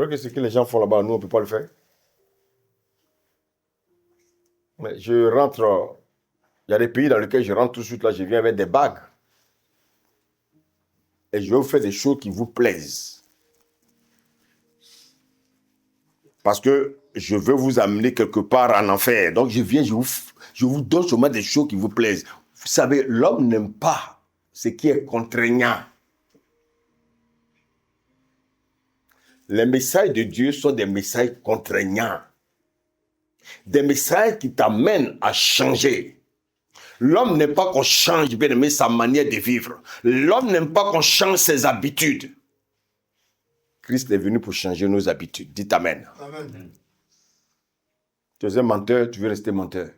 croyez que ce que les gens font là-bas, nous, on ne peut pas le faire? Mais je rentre... Il y a des pays dans lesquels je rentre tout de suite, là, je viens avec des bagues. Et je vais vous faire des choses qui vous plaisent. Parce que je veux vous amener quelque part en enfer. Donc je viens, je vous donne seulement des choses qui vous plaisent. Vous savez, l'homme n'aime pas ce qui est contraignant. Les messages de Dieu sont des messages contraignants. Des messages qui t'amènent à changer. L'homme n'aime pas qu'on change, bien aimé, sa manière de vivre. L'homme n'aime pas qu'on change ses habitudes. Christ est venu pour changer nos habitudes. Dites Amen. Amen. Tu es un menteur, tu veux rester menteur.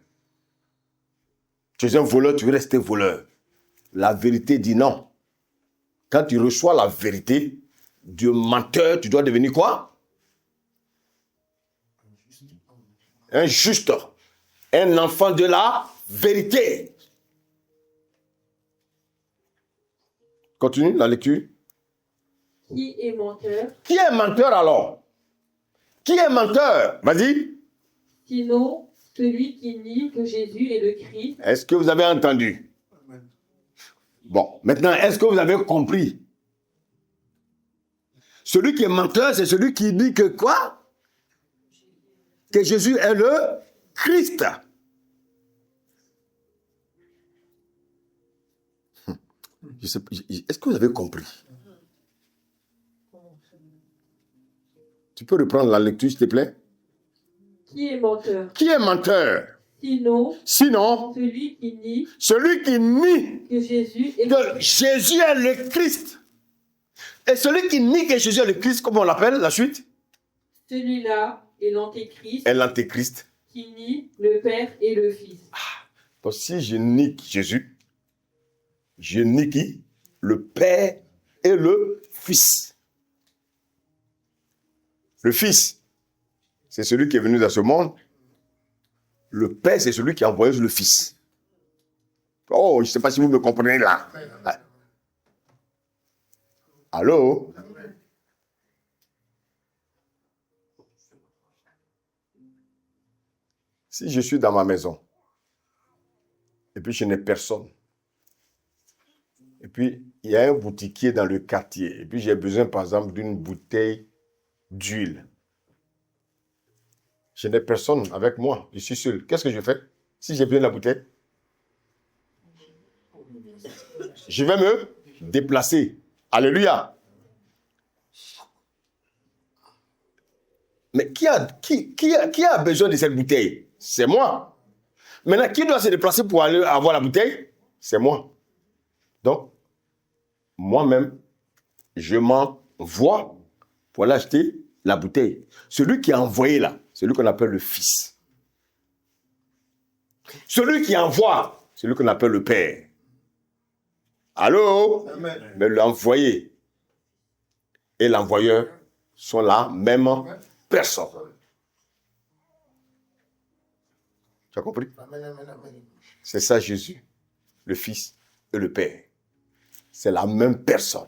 Tu es un voleur, tu veux rester voleur. La vérité dit non. Quand tu reçois la vérité du menteur, tu dois devenir quoi? Un juste. Un enfant de la vérité. Continue la lecture. Qui est menteur? Qui est menteur alors? Qui est menteur? Vas-y. Sinon, celui qui nie que Jésus est le Christ. Est-ce que vous avez entendu? Bon, maintenant, est-ce que vous avez compris? Celui qui est menteur, c'est celui qui dit que quoi? Que Jésus est le Christ. Est-ce que vous avez compris? Tu peux reprendre la lecture, s'il te plaît? Qui est menteur? Qui est menteur? Sinon, celui qui nie que Jésus Jésus est le Christ. Et celui qui nie que Jésus est le Christ, comment on l'appelle, la suite? Celui-là est l'antéchrist. Est l'antéchrist. Qui nie le Père et le Fils. Donc si je nie Jésus, je nie qui? Le Père et le Fils. Le Fils, c'est celui qui est venu dans ce monde. Le Père, c'est celui qui a envoyé le Fils. Oh, je ne sais pas si vous me comprenez là. Allô? Si je suis dans ma maison, et puis je n'ai personne, et puis il y a un boutiquier dans le quartier, et puis j'ai besoin par exemple d'une bouteille d'huile. Je n'ai personne avec moi, je suis seul. Qu'est-ce que je fais si j'ai besoin de la bouteille? Je vais me déplacer. Alléluia. Mais qui a besoin de cette bouteille? C'est moi. Maintenant, qui doit se déplacer pour aller avoir la bouteille? C'est moi. Donc, moi-même, je m'envoie pour aller acheter la bouteille. Celui qui a envoyé là, c'est lui qu'on appelle le Fils. Celui qui envoie, c'est lui qu'on appelle le Père. Allô? Amen. Mais l'envoyé et l'envoyeur sont la même personne. Tu as compris? C'est ça Jésus, le Fils et le Père. C'est la même personne.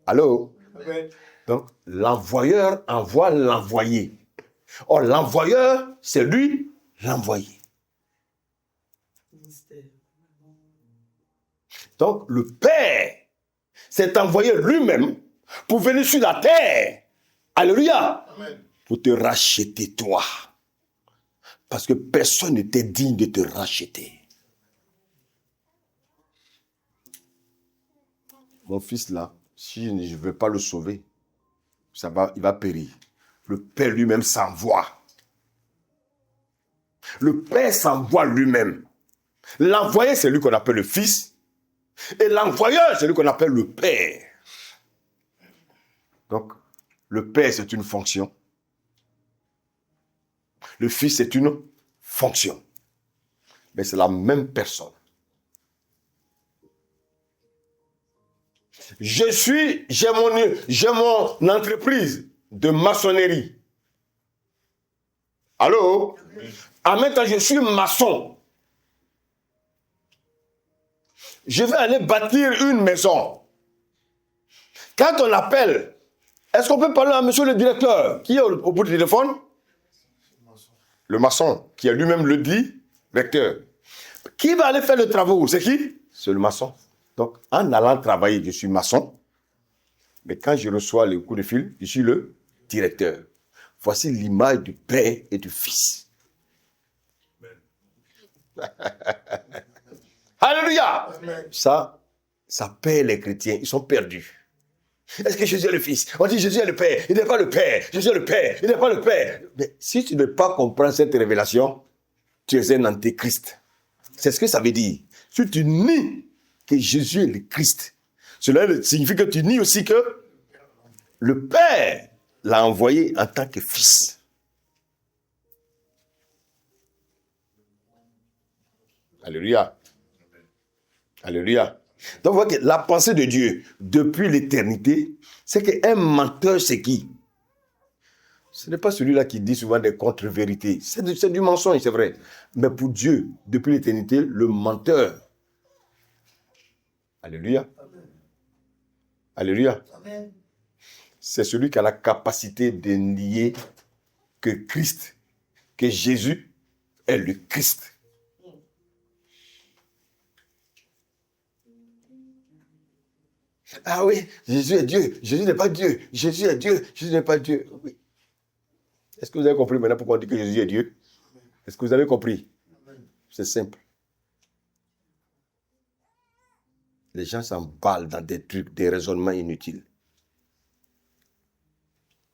Allô? Amen. Donc, l'envoyeur envoie l'envoyé. Or, l'envoyeur, c'est lui l'envoyé. Donc, le Père s'est envoyé lui-même pour venir sur la terre. Alléluia. Amen. Pour te racheter toi. Parce que personne n'était digne de te racheter. Mon fils là, si je ne veux pas le sauver, il va périr. Le Père lui-même s'envoie. Le Père s'envoie lui-même. L'envoyé, c'est lui qu'on appelle le Fils. Et l'envoyeur, c'est lui qu'on appelle le Père. Donc, le Père, c'est une fonction. Le Fils, c'est une fonction. Mais c'est la même personne. J'ai mon entreprise de maçonnerie. Allô? En même temps, je suis maçon. Je vais aller bâtir une maison. Quand on appelle, est-ce qu'on peut parler à monsieur le directeur qui est au bout du téléphone? Le maçon, qui est lui-même le directeur. Qui va aller faire le travail? C'est qui? C'est le maçon. Donc, en allant travailler, je suis maçon. Mais quand je reçois le coup de fil, je suis le directeur. Voici l'image du Père et du Fils. Alléluia! Ça perd les chrétiens. Ils sont perdus. Est-ce que Jésus est le Fils? On dit Jésus est le Père. Il n'est pas le Père. Jésus est le Père. Il n'est pas le Père. Mais si tu ne peux pas comprendre cette révélation, tu es un antéchrist. C'est ce que ça veut dire. Si tu nies que Jésus est le Christ, cela signifie que tu nies aussi que le Père l'a envoyé en tant que Fils. Alléluia. Alléluia. Donc, vous voyez que la pensée de Dieu, depuis l'éternité, c'est qu'un menteur, c'est qui? Ce n'est pas celui-là qui dit souvent des contre-vérités. C'est du mensonge, c'est vrai. Mais pour Dieu, depuis l'éternité, le menteur. Alléluia. Alléluia. Amen. C'est celui qui a la capacité de nier que Christ, que Jésus est le Christ. Ah oui, Jésus est Dieu, Jésus n'est pas Dieu, Jésus est Dieu, Jésus n'est pas Dieu. Oui. Est-ce que vous avez compris maintenant pourquoi on dit que Jésus est Dieu? Est-ce que vous avez compris? C'est simple. Les gens s'emballent dans des trucs, des raisonnements inutiles.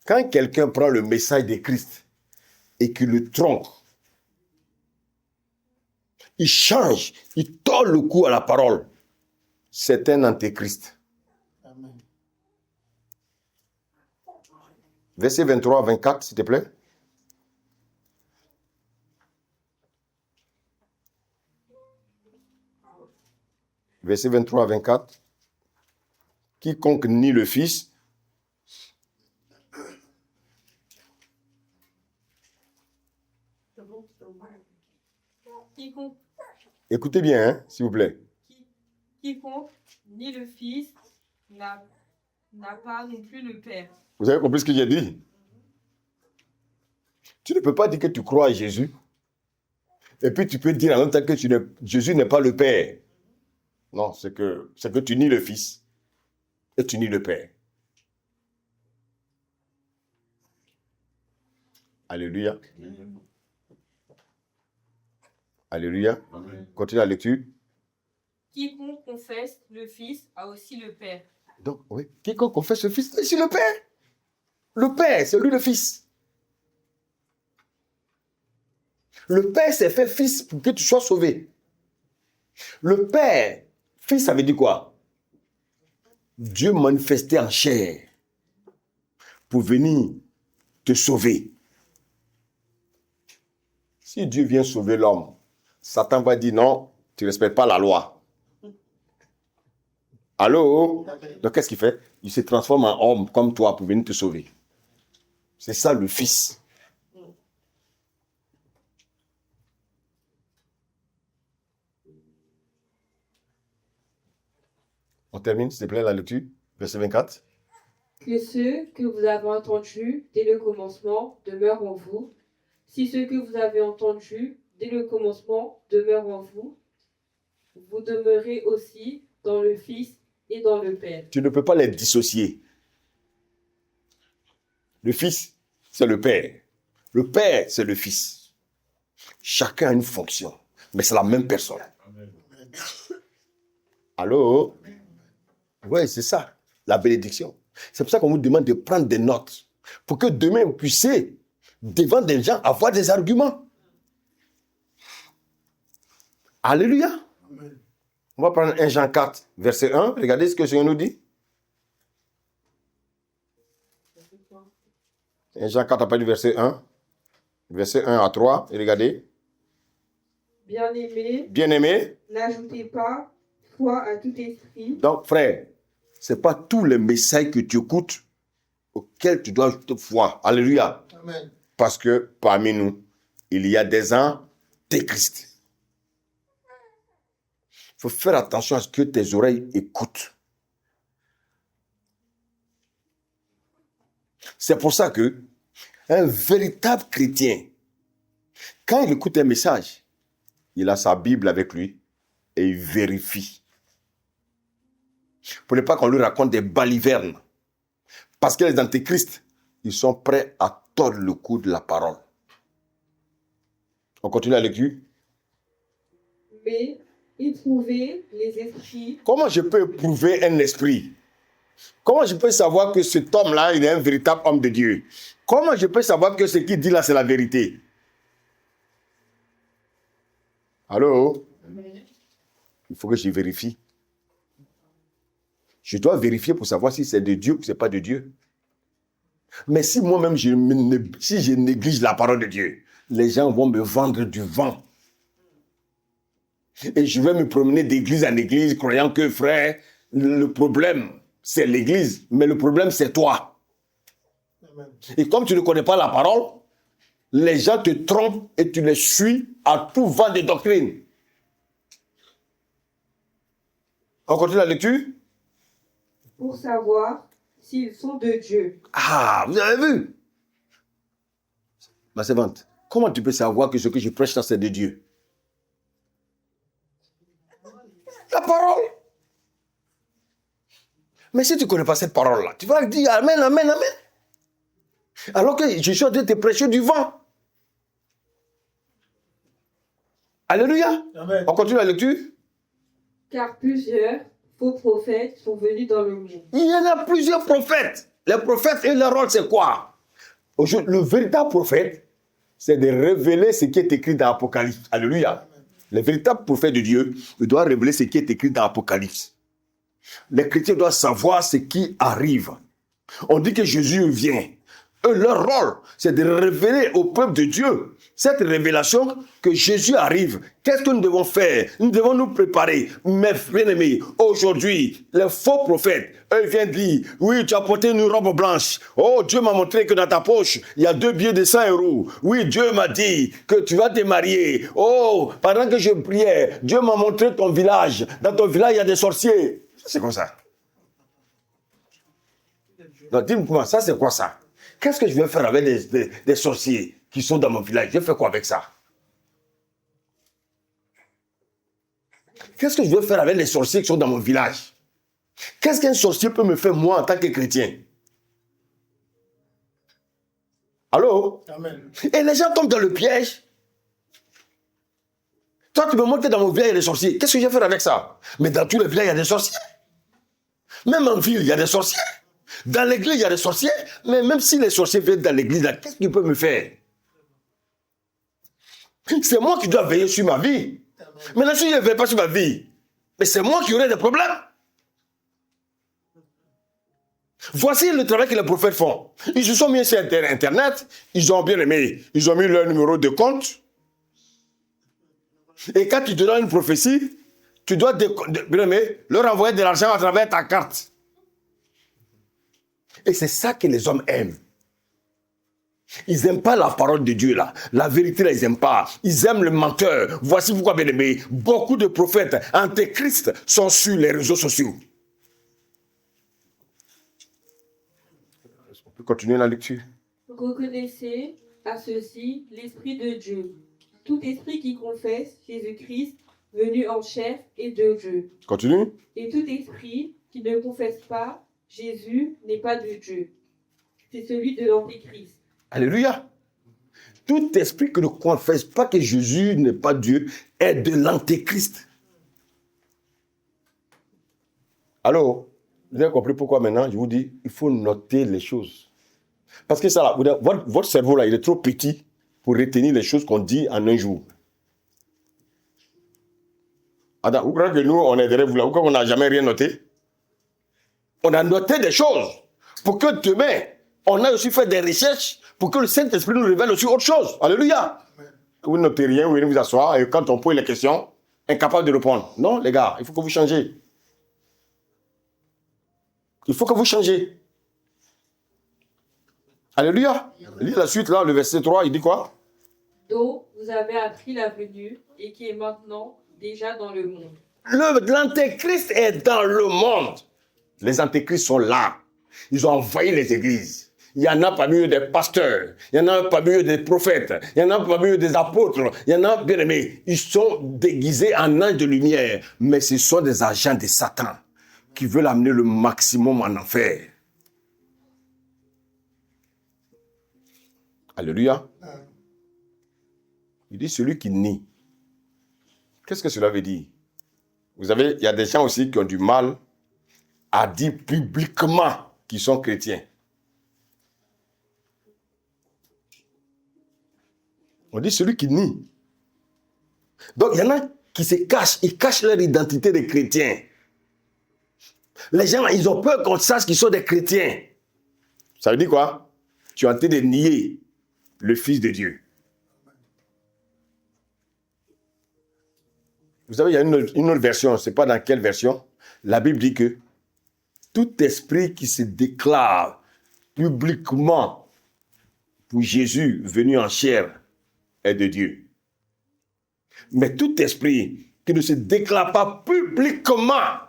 Quand quelqu'un prend le message de Christ et qu'il le trompe, il change, il tord le cou à la parole, c'est un antéchrist. Amen. Verset 23 à 24, s'il te plaît. Verset 23 à 24. Quiconque nie le Fils, Quiconque, écoutez bien, hein, s'il vous plaît. quiconque nie le Fils n'a pas non plus le Père. Vous avez compris ce que j'ai dit? Tu ne peux pas dire que tu crois à Jésus et puis tu peux dire en même temps que Jésus n'est pas le Père. Non, c'est que tu nies le Fils et tu nies le Père. Alléluia. Alléluia. Continue la lecture. Quiconque confesse le Fils a aussi le Père. Donc, oui, quiconque confesse le Fils, c'est le Père. Le Père, c'est lui le Fils. Le Père s'est fait Fils pour que tu sois sauvé. Le Père, Fils, ça veut dire quoi? Dieu manifesté en chair pour venir te sauver. Si Dieu vient sauver l'homme, Satan va dire non, tu ne respectes pas la loi. Allô? Donc qu'est-ce qu'il fait? Il se transforme en homme comme toi pour venir te sauver. C'est ça le Fils. On termine, s'il te plaît, la lecture. Verset 24. Que ceux que vous avez entendus dès le commencement demeurent en vous. Si ceux que vous avez entendus dès le commencement demeurent en vous, vous demeurez aussi dans le Fils et dans le Père. Tu ne peux pas les dissocier. Le Fils, c'est le Père. Le Père, c'est le Fils. Chacun a une fonction, mais c'est la même personne. Allô? Oui, c'est ça, la bénédiction. C'est pour ça qu'on vous demande de prendre des notes, pour que demain vous puissiez, devant des gens, avoir des arguments. Alléluia. Amen. On va prendre 1 Jean 4, verset 1. Regardez ce que le Seigneur nous dit. 1 Jean 4, à partir du verset 1. Verset 1 à 3. Et regardez. Bien-aimés, Bien-aimés. n'ajoutez pas foi à tout esprit, Donc, frère, ce n'est pas tous les messages que tu écoutes auxquels tu dois ajouter foi. Alléluia. Amen. Parce que parmi nous, il y a des antéchrists. Il faut faire attention à ce que tes oreilles écoutent. C'est pour ça que un véritable chrétien, quand il écoute un message, il a sa Bible avec lui et il vérifie. Pour ne pas qu'on lui raconte des balivernes. Parce que les antéchrists, ils sont prêts à tordre le cou de la parole. On continue la lecture. Mais éprouvez les esprits. Comment je peux éprouver un esprit? Comment je peux savoir que cet homme-là, il est un véritable homme de Dieu? Comment je peux savoir que ce qu'il dit là, c'est la vérité? Allô? Il faut que je vérifie. Je dois vérifier pour savoir si c'est de Dieu ou si ce n'est pas de Dieu. Mais si moi-même, si je néglige la parole de Dieu, les gens vont me vendre du vent. Et je vais me promener d'église en église, croyant que, frère, le problème, c'est l'église, mais le problème, c'est toi. Amen. Et comme tu ne connais pas la parole, les gens te trompent et tu les suis à tout vent de doctrine. On continue la lecture? Pour savoir s'ils sont de Dieu. Ah, vous avez vu? Ma servante, comment tu peux savoir que ce que je prêche là, c'est de Dieu? La parole. Mais si tu ne connais pas cette parole-là, tu vas dire Amen, Amen, Amen. Alors que je suis en train de te prêcher du vent. Alléluia. Amen. On continue la lecture. Car plusieurs faux prophètes sont venus dans le monde. Il y en a plusieurs prophètes. Les prophètes et leur rôle, c'est quoi? Le véritable prophète, c'est de révéler ce qui est écrit dans l'Apocalypse. Alléluia. Le véritable prophète de Dieu, il doit révéler ce qui est écrit dans l'Apocalypse. Les chrétiens doivent savoir ce qui arrive. On dit que Jésus vient. Eux, leur rôle, c'est de révéler au peuple de Dieu cette révélation que Jésus arrive. Qu'est-ce que nous devons faire? Nous devons nous préparer. Mes bien-aimés, aujourd'hui, les faux prophètes, eux viennent dire, oui, tu as porté une robe blanche. Oh, Dieu m'a montré que dans ta poche, il y a 2 billets de 100 €. Oui, Dieu m'a dit que tu vas te marier. Oh, pendant que je priais, Dieu m'a montré ton village. Dans ton village, il y a des sorciers. C'est comme ça. Donc, dis-moi, ça, c'est quoi ça? Qu'est-ce que je vais faire avec des sorciers qui sont dans mon village? Je fais quoi avec ça? Qu'est-ce que je vais faire avec les sorciers qui sont dans mon village? Qu'est-ce qu'un sorcier peut me faire, moi, en tant que chrétien? Allô? Amen. Et les gens tombent dans le piège. Toi, tu me montres que dans mon village, il y a des sorciers. Qu'est-ce que je vais faire avec ça? Mais dans tous les villages, il y a des sorciers. Même en ville, il y a des sorciers. Dans l'église, il y a des sorciers, mais même si les sorciers viennent dans l'église, qu'est-ce qu'ils peuvent me faire? C'est moi qui dois veiller sur ma vie. Maintenant, si je ne veille pas sur ma vie, mais c'est moi qui aurai des problèmes. Voici le travail que les prophètes font. Ils se sont mis sur Internet, ils ont bien aimé, ils ont mis leur numéro de compte. Et quand tu te donnes une prophétie, tu dois bien aimé, leur envoyer de l'argent à travers ta carte. Et c'est ça que les hommes aiment. Ils n'aiment pas la parole de Dieu là. La vérité là, ils n'aiment pas. Ils aiment le menteur. Voici pourquoi, bien aimé, beaucoup de prophètes antéchrists sont sur les réseaux sociaux. On peut continuer la lecture. Reconnaissez à ceci l'Esprit de Dieu. Tout esprit qui confesse Jésus-Christ venu en chair est de Dieu. Continue. Et tout esprit qui ne confesse pas Jésus n'est pas de Dieu. C'est celui de l'Antéchrist. Alléluia. Tout esprit qui ne confesse pas que Jésus n'est pas Dieu est de l'Antéchrist. Alors, vous avez compris pourquoi maintenant je vous dis, il faut noter les choses. Parce que ça, là, votre cerveau là, il est trop petit pour retenir les choses qu'on dit en un jour. Attends, vous croyez que nous, on est derrière vous là, vous croyez qu'on n'a jamais rien noté? On a noté des choses pour que demain, on a aussi fait des recherches pour que le Saint-Esprit nous révèle aussi autre chose. Alléluia. Vous ne notez rien, vous venez vous asseoir et quand on pose les questions, incapable de répondre. Non, les gars, il faut que vous changez. Il faut que vous changez. Alléluia. Lis la suite là, le verset 3, il dit quoi? Dont vous avez appris la venue et qui est maintenant déjà dans le monde. L'antéchrist est dans le monde. Les antéchrists sont là. Ils ont envahi les églises. Il y en a parmi eux des pasteurs, il y en a parmi eux des prophètes, il y en a parmi eux des apôtres, il y en a, bien aimés, ils sont déguisés en anges de lumière, mais ce sont des agents de Satan qui veulent amener le maximum en enfer. Alléluia. Il dit celui qui nie. Qu'est-ce que cela veut dire? Vous savez, il y a des gens aussi qui ont du mal à dire publiquement qu'ils sont chrétiens. On dit celui qui nie. Donc, il y en a qui se cachent, ils cachent leur identité de chrétiens. Les gens, ils ont peur qu'on sache qu'ils sont des chrétiens. Ça veut dire quoi? Tu es en train de nier le Fils de Dieu. Vous savez, il y a une autre version, je ne sais pas dans quelle version. La Bible dit que tout esprit qui se déclare publiquement pour Jésus venu en chair est de Dieu. Mais tout esprit qui ne se déclare pas publiquement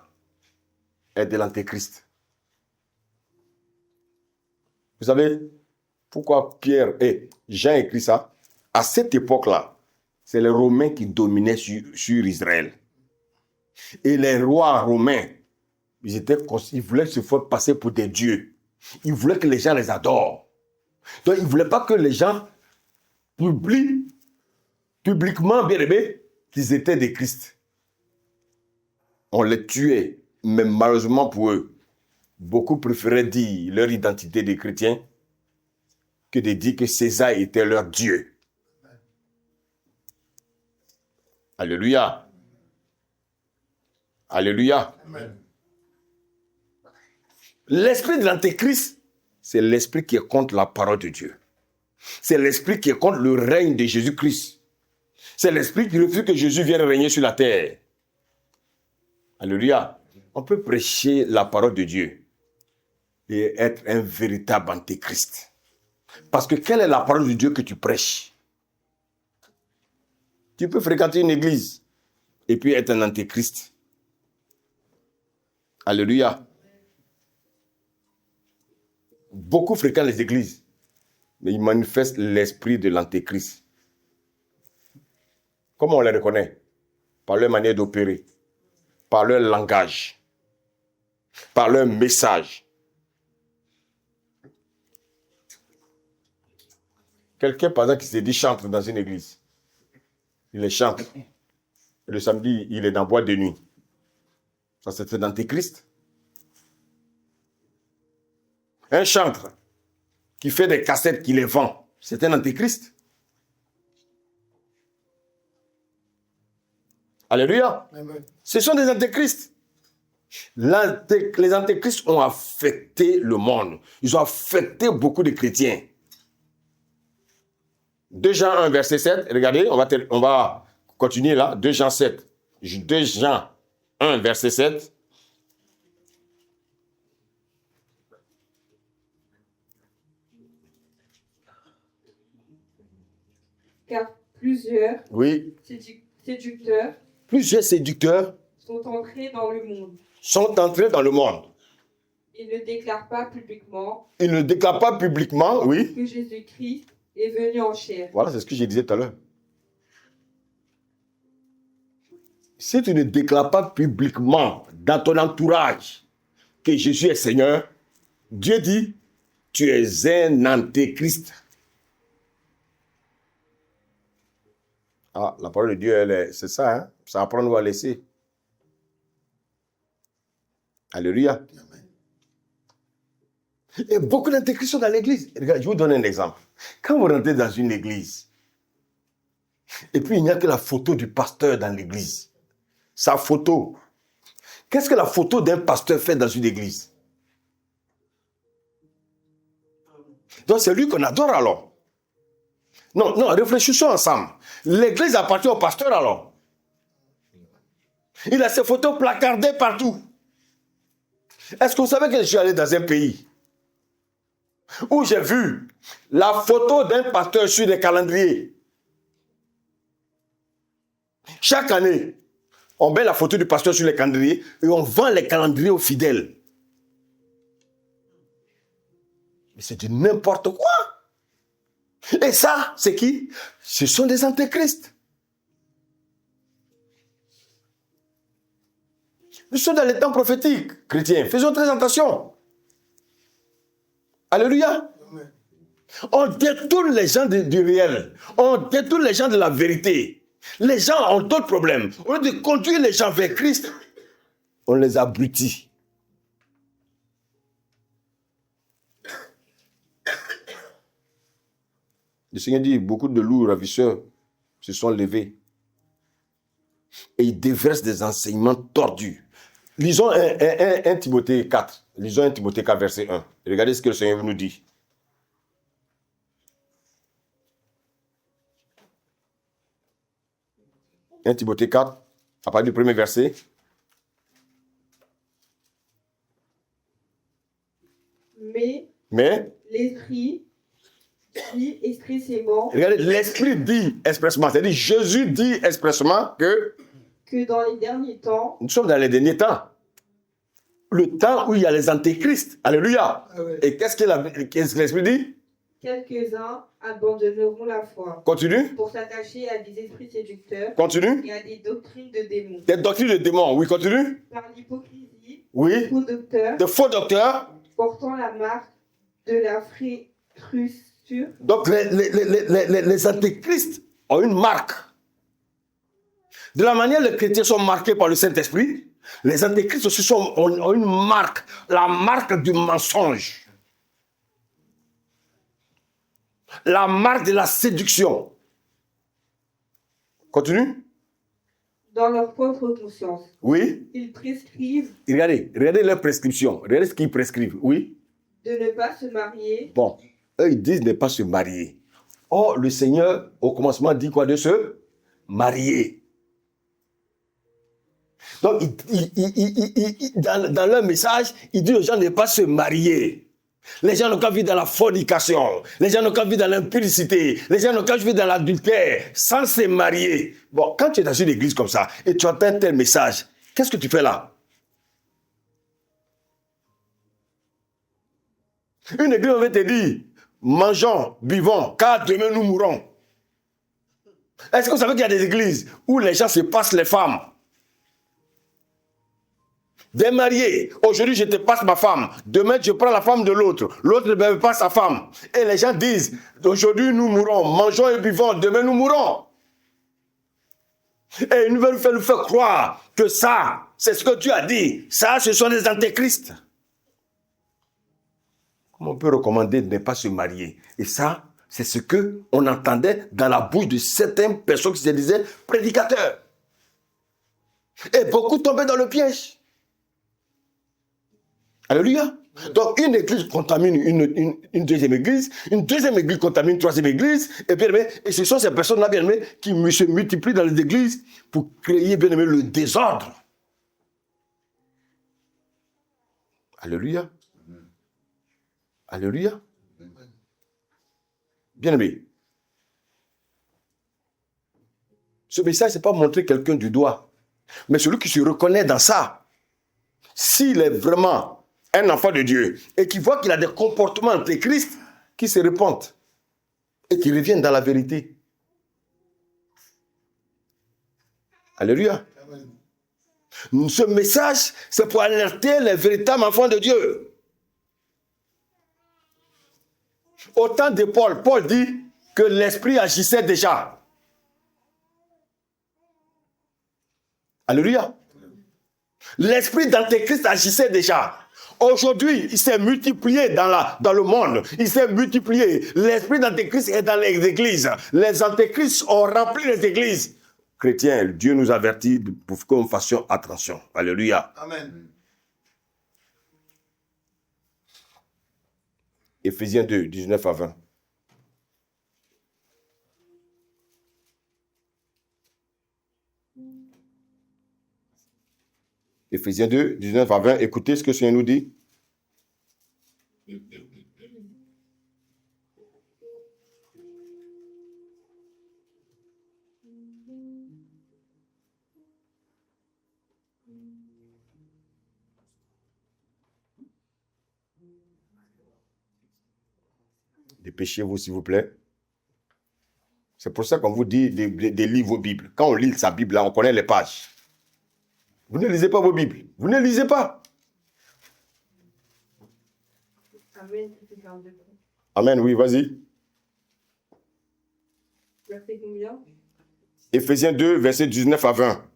est de l'Antéchrist. Vous savez pourquoi Pierre et Jean écrit ça? À cette époque-là, c'est les Romains qui dominaient sur Israël. Et les rois romains, ils voulaient se faire passer pour des dieux. Ils voulaient que les gens les adorent. Donc, ils ne voulaient pas que les gens publiquement, bien aimés, qu'ils étaient des Christ. On les tuait, mais malheureusement pour eux, beaucoup préféraient dire leur identité de chrétiens que de dire que César était leur Dieu. Alléluia. Alléluia. Amen. L'esprit de l'Antéchrist, c'est l'esprit qui est contre la parole de Dieu. C'est l'esprit qui est contre le règne de Jésus-Christ. C'est l'esprit qui refuse que Jésus vienne régner sur la terre. Alléluia. On peut prêcher la parole de Dieu et être un véritable Antéchrist. Parce que quelle est la parole de Dieu que tu prêches? Tu peux fréquenter une église et puis être un Antéchrist. Alléluia. Beaucoup fréquentent les églises, mais ils manifestent l'esprit de l'Antéchrist. Comment on les reconnaît? Par leur manière d'opérer, par leur langage, par leur message. Quelqu'un, par exemple, qui se dit chantre dans une église. Il les chante. Et le samedi, il est dans boîte de nuit. Ça, c'est un Antéchrist. Un chantre qui fait des cassettes, qui les vend, c'est un Antéchrist. Alléluia. Amen. Ce sont des Antéchrists. Les Antéchrists ont affecté le monde. Ils ont affecté beaucoup de chrétiens. 2 Jean 1, verset 7. Regardez, on va continuer là. 2 Jean 7. 2 Jean 1, verset 7. Car plusieurs séducteurs sont entrés dans le monde. Ils ne déclarent pas publiquement, oui, que Jésus-Christ est venu en chair. Voilà, c'est ce que je disais tout à l'heure. Si tu ne déclares pas publiquement dans ton entourage que Jésus est Seigneur, Dieu dit, tu es un Antéchrist. Ah, la parole de Dieu, c'est ça, hein? Ça apprend à nous à laisser. Alléluia. Amen. Et beaucoup d'antéchrists sont dans l'église. Regarde, je vous donne un exemple. Quand vous rentrez dans une église, et puis il n'y a que la photo du pasteur dans l'église, sa photo. Qu'est-ce que la photo d'un pasteur fait dans une église? Donc c'est lui qu'on adore alors. Non, réfléchissons ensemble. L'église appartient au pasteur alors. Il a ses photos placardées partout. Est-ce que vous savez que je suis allé dans un pays où j'ai vu la photo d'un pasteur sur des calendriers? Chaque année, on met la photo du pasteur sur les calendriers et on vend les calendriers aux fidèles. Mais c'est du n'importe quoi. Et ça, c'est qui? Ce sont des antéchrists. Nous sommes dans les temps prophétiques, chrétiens. Faisons très attention. Alléluia. Amen. On détourne les gens du réel. On détourne les gens de la vérité. Les gens ont d'autres problèmes. Au lieu de conduire les gens vers Christ, on les abrutit. Le Seigneur dit, beaucoup de loups ravisseurs se sont levés. Et ils déversent des enseignements tordus. Lisons 1 Timothée 4. Lisons 1 Timothée 4, verset 1. Regardez ce que le Seigneur nous dit. « 1 Timothée 4, à partir du premier verset. Mais l'Esprit dit expressément. Regardez, l'Esprit dit expressement. C'est-à-dire, Jésus dit expressement que dans les derniers temps. Nous sommes dans les derniers temps. Le temps où il y a les antéchrists. Alléluia. Ah ouais. Et qu'est-ce que l'Esprit dit? Quelques-uns abandonneront la foi. Continue. Pour s'attacher à des esprits séducteurs. Continue. Et à des doctrines de démons. Des doctrines de démons, oui, continue. Par l'hypocrisie. Oui. De faux docteurs. Portant la marque de la frustrure. Donc les antéchrists ont une marque. De la manière les chrétiens sont marqués par le Saint-Esprit, les antéchrists aussi ont une marque, la marque du mensonge. La marque de la séduction. Continue. Dans leur propre conscience. Oui. Ils prescrivent. Regardez leur prescription. Regardez ce qu'ils prescrivent. Oui. De ne pas se marier. Bon, eux ils disent ne pas se marier. Or, le Seigneur, au commencement, dit quoi? De se marier. Donc, dans leur message, il dit aux gens de ne pas se marier. Les gens n'ont qu'à vivre dans la fornication. Les gens n'ont qu'à vivre dans l'impudicité. Les gens n'ont qu'à vivre dans l'adultère, sans se marier. Bon, quand tu es dans une église comme ça, et tu entends tel message, qu'est-ce que tu fais là? Une église, on va te dire, mangeons, buvons, car demain nous mourrons. Est-ce que vous savez qu'il y a des églises où les gens se passent les femmes? Des mariés, aujourd'hui je te passe ma femme, demain je prends la femme de l'autre, l'autre ne veut pas sa femme. Et les gens disent, aujourd'hui nous mourrons, mangeons et buvons, demain nous mourrons. Et ils veulent nous faire croire que ça, c'est ce que Dieu a dit. Ça, ce sont des antéchrists. Comment on peut recommander de ne pas se marier? Et ça, c'est ce qu'on entendait dans la bouche de certaines personnes qui se disaient prédicateurs. Et beaucoup tombaient dans le piège. Alléluia. Donc, une église contamine une deuxième église contamine une troisième église, et bien aimé, et ce sont ces personnes-là, bien aimé, qui se multiplient dans les églises pour créer, bien aimé, le désordre. Alléluia. Alléluia. Bien aimé. Ce message, ce n'est pas montrer quelqu'un du doigt, mais celui qui se reconnaît dans ça, s'il est vraiment un enfant de Dieu, et qui voit qu'il a des comportements antéchrists, qui se répandent et qui reviennent dans la vérité. Alléluia. Amen. Ce message, c'est pour alerter les véritables enfants de Dieu. Au temps de Paul, Paul dit que l'esprit agissait déjà. Alléluia. L'esprit d'antéchrist agissait déjà. Aujourd'hui, il s'est multiplié dans le monde. Il s'est multiplié. L'esprit d'antéchrist est dans les églises. Les antéchrists ont rempli les églises. Chrétiens, Dieu nous avertit pour que nous fassions attention. Alléluia. Amen. Éphésiens 2, 19 à 20. Éphésiens 2, 19 à 20. Écoutez ce que le Seigneur nous dit. Dépêchez-vous, s'il vous plaît. C'est pour ça qu'on vous dit de lire vos Bibles. Quand on lit sa Bible, là, on connaît les pages. Vous ne lisez pas vos Bibles. Vous ne lisez pas. Amen. Amen, oui, vas-y. Verset combien? Éphésiens 2, versets 19 à 20.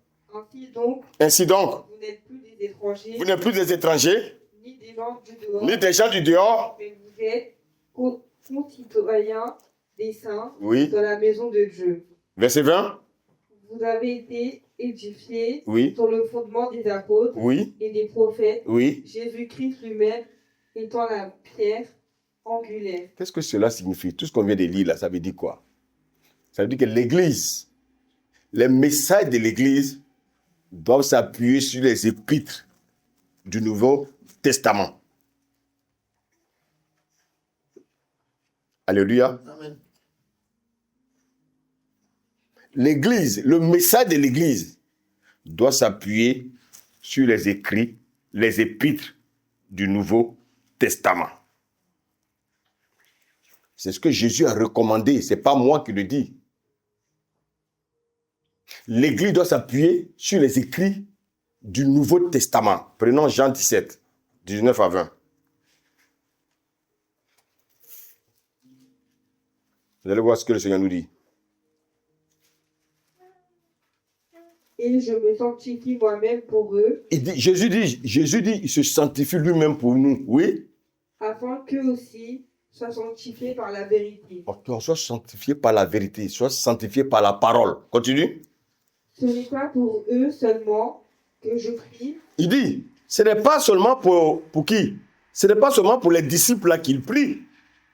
Ainsi donc, vous n'êtes plus des étrangers, vous n'êtes plus des étrangers, ni des gens du dehors, ni des gens du dehors. mais vous êtes concitoyens des saints Oui. dans la maison de Dieu. Verset 20. Vous avez été édifiés Oui. sur le fondement des apôtres Oui. et des prophètes, Oui. Jésus-Christ lui-même étant la pierre angulaire. Qu'est-ce que cela signifie? Tout ce qu'on vient de lire là, ça veut dire quoi? Ça veut dire que l'Église, les messages de l'Église doivent s'appuyer sur les épîtres du Nouveau Testament. Alléluia. Amen. L'Église, le message de l'Église doit s'appuyer sur les écrits, les épîtres du Nouveau Testament. C'est ce que Jésus a recommandé, ce n'est pas moi qui le dis. L'Église doit s'appuyer sur les écrits du Nouveau Testament. Prenons Jean 17, 19 à 20. Vous allez voir ce que le Seigneur nous dit. Et je me sanctifie moi-même pour eux, Jésus dit, il se sanctifie lui-même pour nous. Oui. afin qu'eux aussi soient sanctifiés par la vérité. Soit sanctifié par la vérité, soit sanctifié par la parole. Continue. Ce n'est pas pour eux seulement que je prie, Il dit, ce n'est pas seulement pour qui? Ce n'est pas seulement pour les disciples là qu'il prie,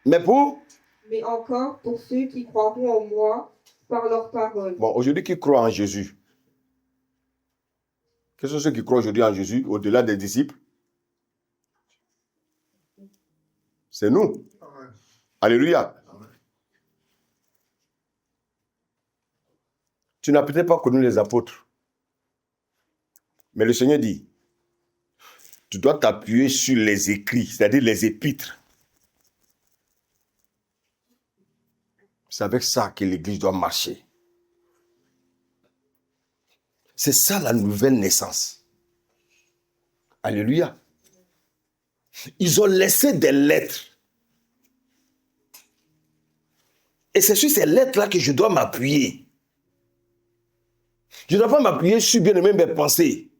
mais pour... mais encore pour ceux qui croiront en moi par leur parole. Bon, aujourd'hui, qui croient en Jésus? Quels sont ceux qui croient aujourd'hui en Jésus, au-delà des disciples? C'est nous. Amen. Alléluia. Amen. Tu n'as peut-être pas connu les apôtres. Mais le Seigneur dit, tu dois t'appuyer sur les écrits, c'est-à-dire les épîtres. C'est avec ça que l'Église doit marcher. C'est ça la nouvelle naissance. Alléluia. Ils ont laissé des lettres. Et c'est sur ces lettres-là que je dois m'appuyer. Je ne dois pas m'appuyer sur bien-aimé mes pensées.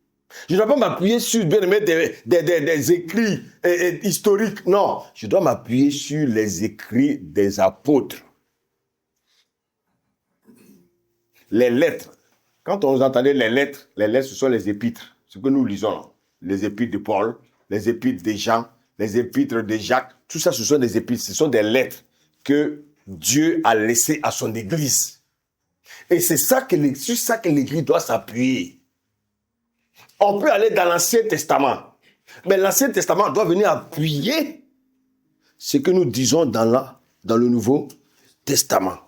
Je ne dois pas m'appuyer sur bien-aimé des écrits historiques. Non, je dois m'appuyer sur les écrits des apôtres. Les lettres. Quand on entendait les lettres, ce sont les épîtres. Ce que nous lisons, les épîtres de Paul, les épîtres de Jean, les épîtres de Jacques, tout ça, ce sont des épîtres. Ce sont des lettres que Dieu a laissées à son Église. Et c'est ça sur ça que l'Église doit s'appuyer. On peut aller dans l'Ancien Testament, mais l'Ancien Testament doit venir appuyer ce que nous disons dans le Nouveau Testament.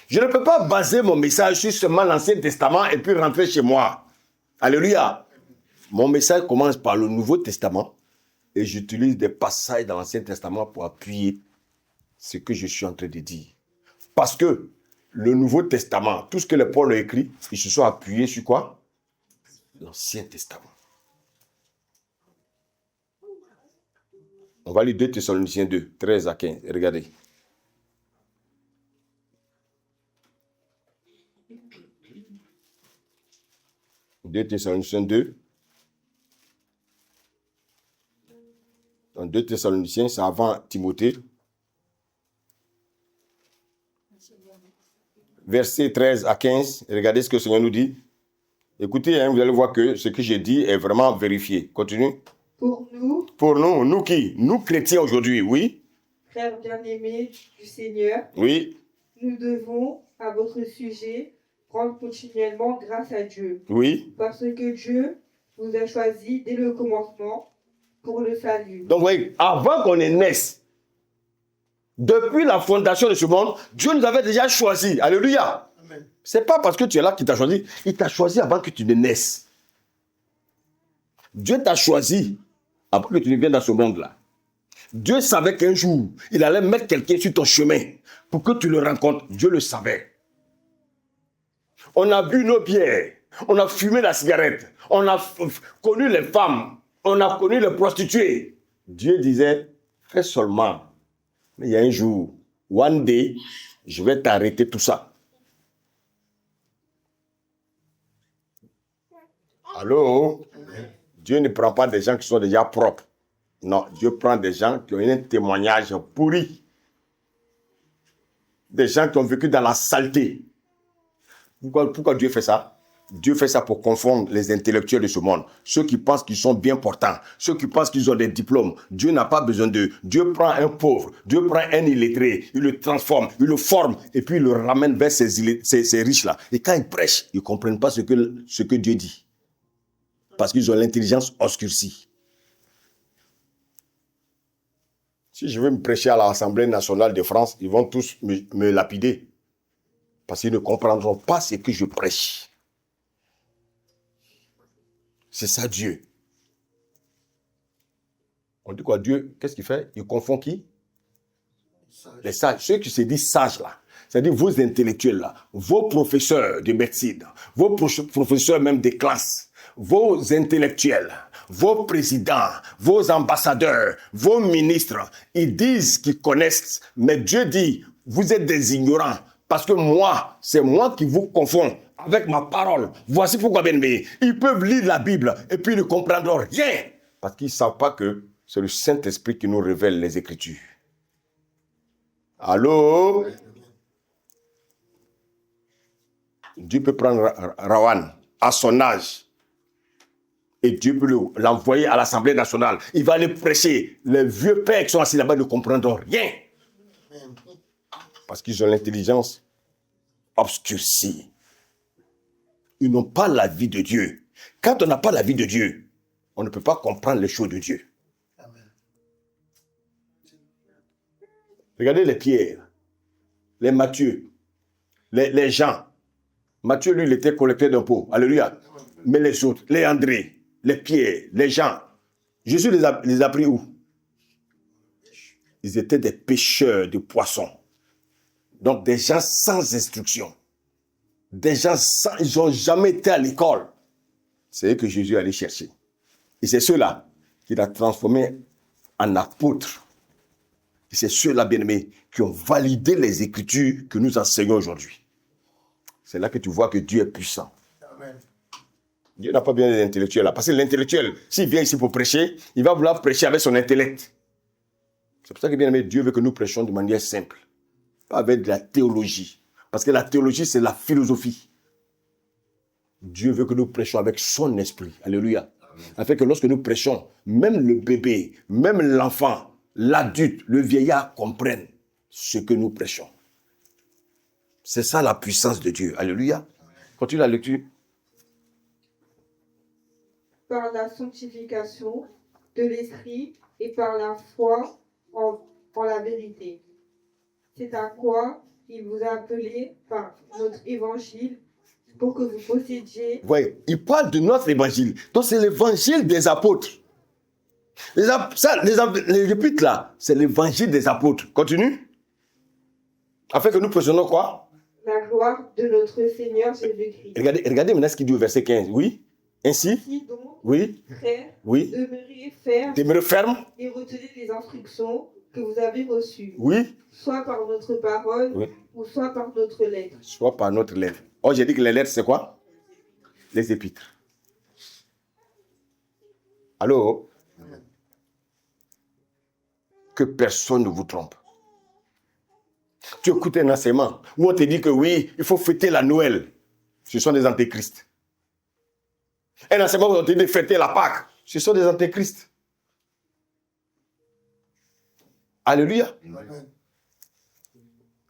Je ne peux pas baser mon message sur seulement l'Ancien Testament et puis rentrer chez moi. Alléluia. Mon message commence par le Nouveau Testament et j'utilise des passages dans l'Ancien Testament pour appuyer ce que je suis en train de dire. Parce que le Nouveau Testament, tout ce que les Paul a écrit, ils se sont appuyés sur quoi? L'Ancien Testament. On va lire 2 Thessaloniciens 2, 13 à 15. Regardez. Deux Thessaloniciens 2. Dans 2 Thessaloniciens, c'est avant Timothée. Versets 13 à 15. Regardez ce que le Seigneur nous dit. Écoutez, vous allez voir que ce que j'ai dit est vraiment vérifié. Continue. Pour nous qui? Nous chrétiens aujourd'hui, oui. Frères bien-aimés du Seigneur, Oui. nous devons, à votre sujet, rendre continuellement grâce à Dieu. Oui. Parce que Dieu vous a choisi dès le commencement pour le salut. Donc, vous voyez, avant qu'on naisse, depuis la fondation de ce monde, Dieu nous avait déjà choisi. Alléluia. Amen. C'est pas parce que tu es là qu'il t'a choisi. Il t'a choisi avant que tu ne naisses. Dieu t'a choisi avant que tu ne viennes dans ce monde-là. Dieu savait qu'un jour, il allait mettre quelqu'un sur ton chemin pour que tu le rencontres. Dieu le savait. On a bu nos bières, on a fumé la cigarette, on a connu les femmes, on a connu les prostituées. Dieu disait, fais seulement. Mais il y a un jour, one day, je vais t'arrêter tout ça. Allô? Dieu ne prend pas des gens qui sont déjà propres. Non, Dieu prend des gens qui ont un témoignage pourri. Des gens qui ont vécu dans la saleté. Pourquoi Dieu fait ça? Dieu fait ça pour confondre les intellectuels de ce monde. Ceux qui pensent qu'ils sont bien portants. Ceux qui pensent qu'ils ont des diplômes. Dieu n'a pas besoin d'eux. Dieu prend un pauvre. Dieu prend un illettré. Il le transforme. Il le forme. Et puis il le ramène vers ces riches-là. Et quand ils prêchent, ils ne comprennent pas ce que Dieu dit. Parce qu'ils ont l'intelligence obscurcie. Si je veux me prêcher à l'Assemblée nationale de France, ils vont tous me lapider. Parce qu'ils ne comprendront pas ce que je prêche. C'est ça Dieu. On dit quoi? Dieu, qu'est-ce qu'il fait? Il confond qui? Les sages. Ceux qui se disent sages là. C'est-à-dire vos intellectuels là. Vos professeurs de médecine. Vos professeurs même des classes. Vos intellectuels. Vos présidents. Vos ambassadeurs. Vos ministres. Ils disent qu'ils connaissent. Mais Dieu dit, vous êtes des ignorants. Parce que moi, c'est moi qui vous confonds avec ma parole. Voici pourquoi, bien aimé, ils peuvent lire la Bible et puis ne comprendront rien. Parce qu'ils ne savent pas que c'est le Saint-Esprit qui nous révèle les Écritures. Allô? Dieu peut prendre Rawan à son âge et Dieu peut l'envoyer à l'Assemblée nationale. Il va aller prêcher. Les vieux pères qui sont assis là-bas ne comprendront rien. Parce qu'ils ont l'intelligence obscurcie. Ils n'ont pas la vie de Dieu. Quand on n'a pas la vie de Dieu, on ne peut pas comprendre les choses de Dieu. Amen. Regardez les Pierre, les Matthieu, les Jean. Matthieu, lui, il était collecteur d'impôts. Alléluia. Mais les autres, les André, les Pierre, les Jean, Jésus les a pris où? Ils étaient des pêcheurs de poissons. Donc, des gens sans instruction. Des gens sans... Ils n'ont jamais été à l'école. C'est eux que Jésus allait chercher. Et c'est ceux-là qu'il a transformés en apôtres. Et c'est ceux-là, bien-aimés, qui ont validé les Écritures que nous enseignons aujourd'hui. C'est là que tu vois que Dieu est puissant. Amen. Dieu n'a pas besoin des intellectuels là. Parce que l'intellectuel, s'il vient ici pour prêcher, il va vouloir prêcher avec son intellect. C'est pour ça que, bien-aimé, Dieu veut que nous prêchions de manière simple. Pas avec de la théologie. Parce que la théologie, c'est la philosophie. Dieu veut que nous prêchions avec son esprit. Alléluia. Afin que lorsque nous prêchons, même le bébé, même l'enfant, l'adulte, le vieillard comprennent ce que nous prêchons. C'est ça la puissance de Dieu. Alléluia. Continue la lecture. Par la sanctification de l'esprit et par la foi en la vérité. C'est à quoi il vous a appelé par notre évangile pour que vous possédiez. Oui, il parle de notre évangile. Donc c'est l'évangile des apôtres. Les épîtres là, c'est l'évangile des apôtres. Continue. Afin que nous prêchons quoi? La gloire de notre Seigneur Jésus-Christ. Regardez maintenant ce qu'il dit au verset 15. Oui. Ainsi donc, oui. Frères, oui. Demeurez ferme. Et retenez les instructions que vous avez reçues. Oui. Soit par notre parole, oui. Ou soit par notre lettre. Soit par notre lettre. Oh, j'ai dit que les lettres, c'est quoi? Les épîtres. Allô? Que personne ne vous trompe. Tu écoutes un enseignement où on te dit que oui, il faut fêter la Noël. Ce sont des antéchrists. Un enseignement où on te dit de fêter la Pâque. Ce sont des antéchrists. Alléluia. Amen.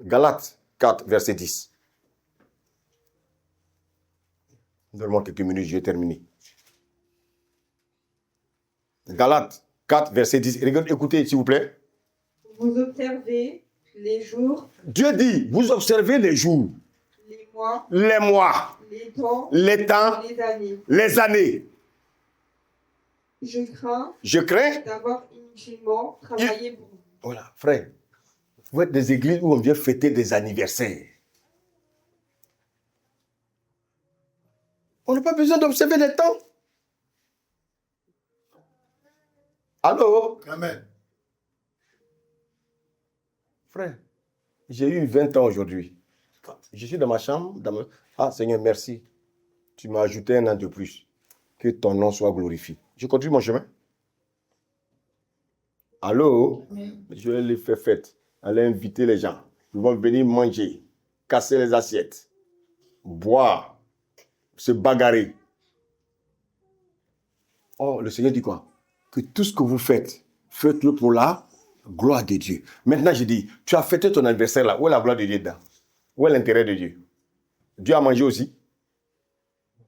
Galates 4, verset 10. Donne-moi quelques minutes, j'ai terminé. Galates 4, verset 10. Écoutez, s'il vous plaît. Vous observez les jours. Dieu dit, vous observez les jours. Les mois. Les mois. Les temps. Les années. Je crains d'avoir inutilement travailler pour vous. Voilà, frère. Vous êtes des églises où on vient fêter des anniversaires. On n'a pas besoin d'observer les temps. Allô? Amen. Frère, j'ai eu 20 ans aujourd'hui. Je suis dans ma chambre. Ah, Seigneur, merci. Tu m'as ajouté un an de plus. Que ton nom soit glorifié. Je continue mon chemin. Allô? Je vais les faire fête. Aller inviter les gens. Ils vont venir manger, casser les assiettes, boire, se bagarrer. Oh, le Seigneur dit quoi? Que tout ce que vous faites, faites-le pour la gloire de Dieu. Maintenant, je dis, tu as fêté ton anniversaire là. Où est la gloire de Dieu dedans? Où est l'intérêt de Dieu? Dieu a mangé aussi?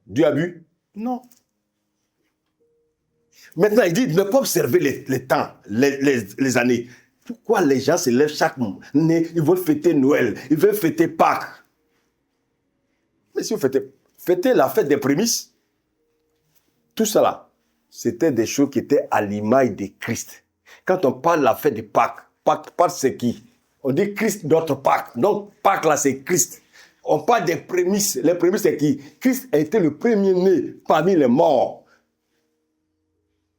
Dieu a bu? Non. Maintenant, il dit ne pas observer les temps, les années. Pourquoi les gens se lèvent chaque année? Ils veulent fêter Noël, ils veulent fêter Pâques. Mais si vous fêtez la fête des prémices, tout cela, c'était des choses qui étaient à l'image de Christ. Quand on parle de la fête de Pâques, Pâques c'est qui? On dit Christ, notre Pâques. Donc Pâques là, c'est Christ. On parle des prémices. Les prémices, c'est qui? Christ a été le premier-né parmi les morts.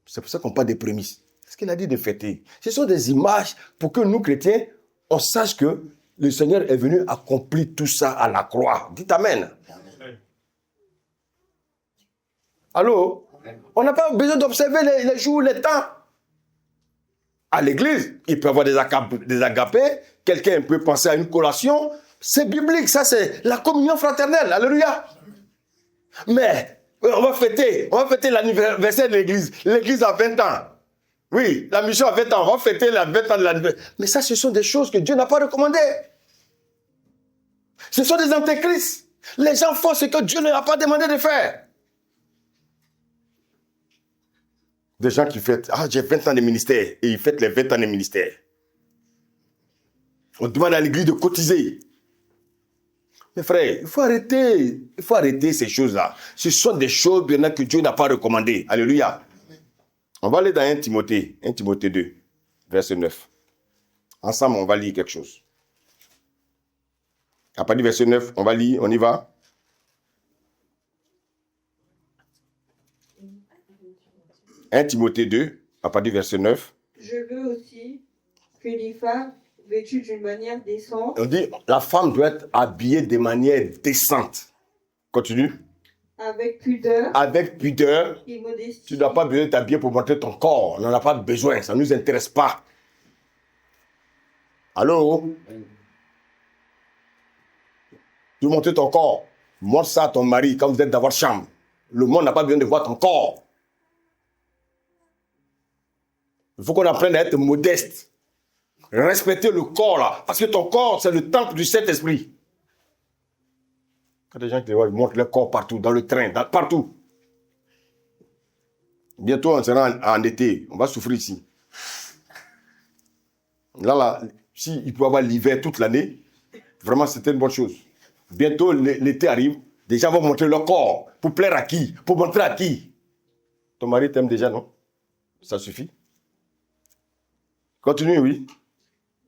C'est pour ça qu'on parle des prémices. C'est ce qu'il a dit de fêter. Ce sont des images pour que nous, chrétiens, on sache que le Seigneur est venu accomplir tout ça à la croix. Dites Amen. Allô? On n'a pas besoin d'observer les jours, les temps. À l'église, il peut y avoir des agapés. Quelqu'un peut penser à une collation. C'est biblique, ça c'est la communion fraternelle. Alléluia. Mais on va fêter l'anniversaire de l'église. L'église a 20 ans. Oui, la mission a 20 ans. On va fêter les 20 ans de l'anniversaire. Mais ça, ce sont des choses que Dieu n'a pas recommandées. Ce sont des antéchrists. Les gens font ce que Dieu ne leur a pas demandé de faire. Des gens qui fêtent, j'ai 20 ans de ministère, et ils fêtent les 20 ans de ministère. On demande à l'église de cotiser. Mes frères, il faut arrêter ces choses-là. Ce sont des choses maintenant que Dieu n'a pas recommandées. Alléluia. On va aller dans 1 Timothée 2, verset 9. Ensemble, on va lire quelque chose. À partir du verset 9, on va lire, on y va. « 1 Timothée 2, à partir du verset 9. Je veux aussi que les femmes vêtues d'une manière décente. On dit, la femme doit être habillée de manière décente. Continue. Avec pudeur. Avec pudeur. Et modestie. Tu ne dois pas besoin de t'habiller pour montrer ton corps. On n'en a pas besoin. Ça ne nous intéresse pas. Allô? Tu veux montrer ton corps? Montre ça à ton mari quand vous êtes dans votre chambre. Le monde n'a pas besoin de voir ton corps. Il faut qu'on apprenne à être modeste. Respecter le corps là. Parce que ton corps, c'est le temple du Saint-Esprit. Quand des gens qui ils montrent leur corps partout, dans le train, partout. Bientôt, on sera en été. On va souffrir ici. Là, s'il peut y avoir l'hiver toute l'année, vraiment, c'était une bonne chose. Bientôt, l'été arrive. Des gens vont montrer leur corps. Pour plaire à qui? Pour montrer à qui? Ton mari t'aime déjà, non? Ça suffit. Continue, oui.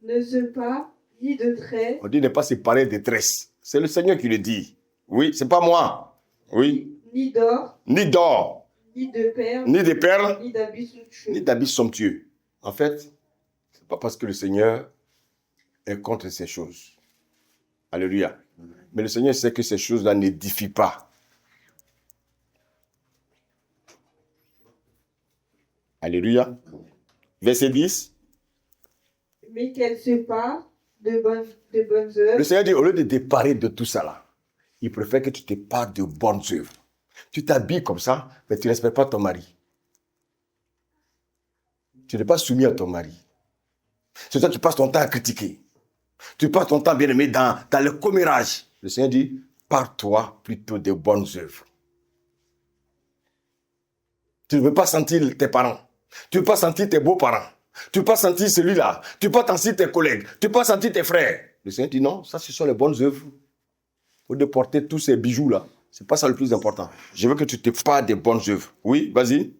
Ne se pas ni de trait. On dit ne pas séparer des tresses. C'est le Seigneur qui le dit. Oui, c'est pas moi. Oui. Ni d'or. Ni d'or. Ni de perles. Ni de perles. Ni d'habits somptueux. Ni d'habits somptueux. En fait, c'est pas parce que le Seigneur est contre ces choses. Alléluia. Mais le Seigneur sait que ces choses-là n'édifient pas. Alléluia. Verset 10. Mais qu'elle se part de bonnes œuvres. Le Seigneur dit, au lieu de te parer de tout ça là, il préfère que tu te pares de bonnes œuvres. Tu t'habilles comme ça, mais tu ne respectes pas ton mari. Tu n'es pas soumis à ton mari. C'est toi qui passes ton temps à critiquer. Tu passes ton temps, bien aimé, dans le commérage. Le Seigneur dit, pars-toi plutôt de bonnes œuvres. Tu ne veux pas sentir tes parents. Tu ne veux pas sentir tes beaux-parents. Tu ne peux pas sentir celui-là. Tu ne peux pas sentir tes collègues. Tu ne peux pas sentir tes frères. Le Seigneur dit non, ça ce sont les bonnes œuvres. Faut de porter tous ces bijoux-là. Ce n'est pas ça le plus important. Je veux que tu te parles des bonnes œuvres. Oui, vas-y.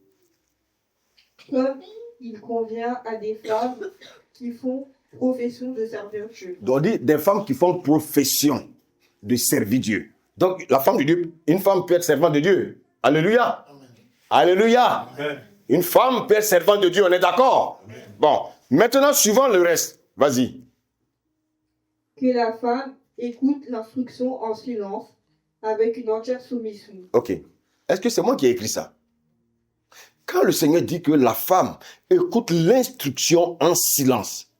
Comme il convient à des femmes qui font profession de servir Dieu. Donc, on dit des femmes qui font profession de servir Dieu. Donc, la femme de Dieu, une femme peut être servante de Dieu. Alléluia. Amen. Alléluia. Amen. Une femme peut être servante de Dieu, on est d'accord? Amen. Bon, maintenant, suivant le reste. Vas-y. Que la femme écoute l'instruction en silence, avec une entière soumission. Ok. Est-ce que c'est moi qui ai écrit ça? Quand le Seigneur dit que la femme écoute l'instruction en silence,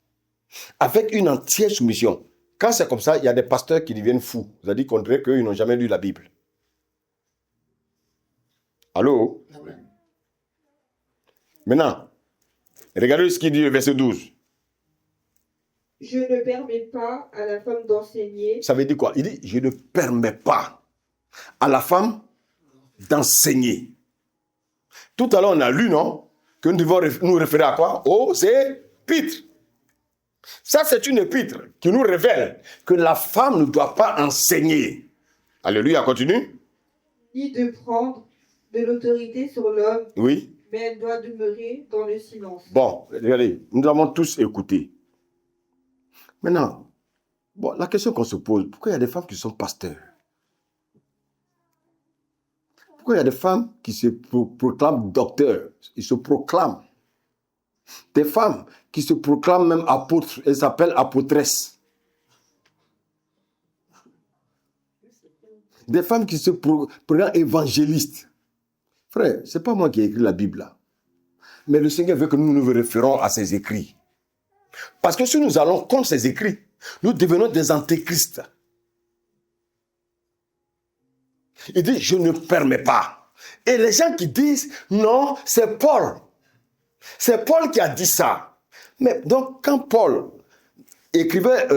avec une entière soumission, quand c'est comme ça, il y a des pasteurs qui deviennent fous. Vous avez dit qu'on dirait qu'ils n'ont jamais lu la Bible. Allô? Amen. Maintenant, regardez ce qu'il dit, le verset 12. Je ne permets pas à la femme d'enseigner. Ça veut dire quoi? Il dit, je ne permets pas à la femme d'enseigner. Tout à l'heure, on a lu, non? Que nous devons nous référer à quoi? Aux épîtres. Ça, c'est une épître qui nous révèle que la femme ne doit pas enseigner. Alléluia, continue. Ni de prendre de l'autorité sur l'homme. Oui. Mais elle doit demeurer dans le silence. Bon, regardez, nous avons tous écouté. Maintenant, bon, la question qu'on se pose, pourquoi il y a des femmes qui sont pasteurs? Pourquoi il y a des femmes qui se proclament docteurs? Ils se proclament. Des femmes qui se proclament même apôtres, elles s'appellent apôtresses. Des femmes qui se proclament évangélistes. Frère, ce n'est pas moi qui ai écrit la Bible là. Mais le Seigneur veut que nous nous référons à ses écrits. Parce que si nous allons contre ses écrits, nous devenons des antéchrists. Il dit, je ne permets pas. Et les gens qui disent, non, c'est Paul. C'est Paul qui a dit ça. Mais donc, quand Paul écrivait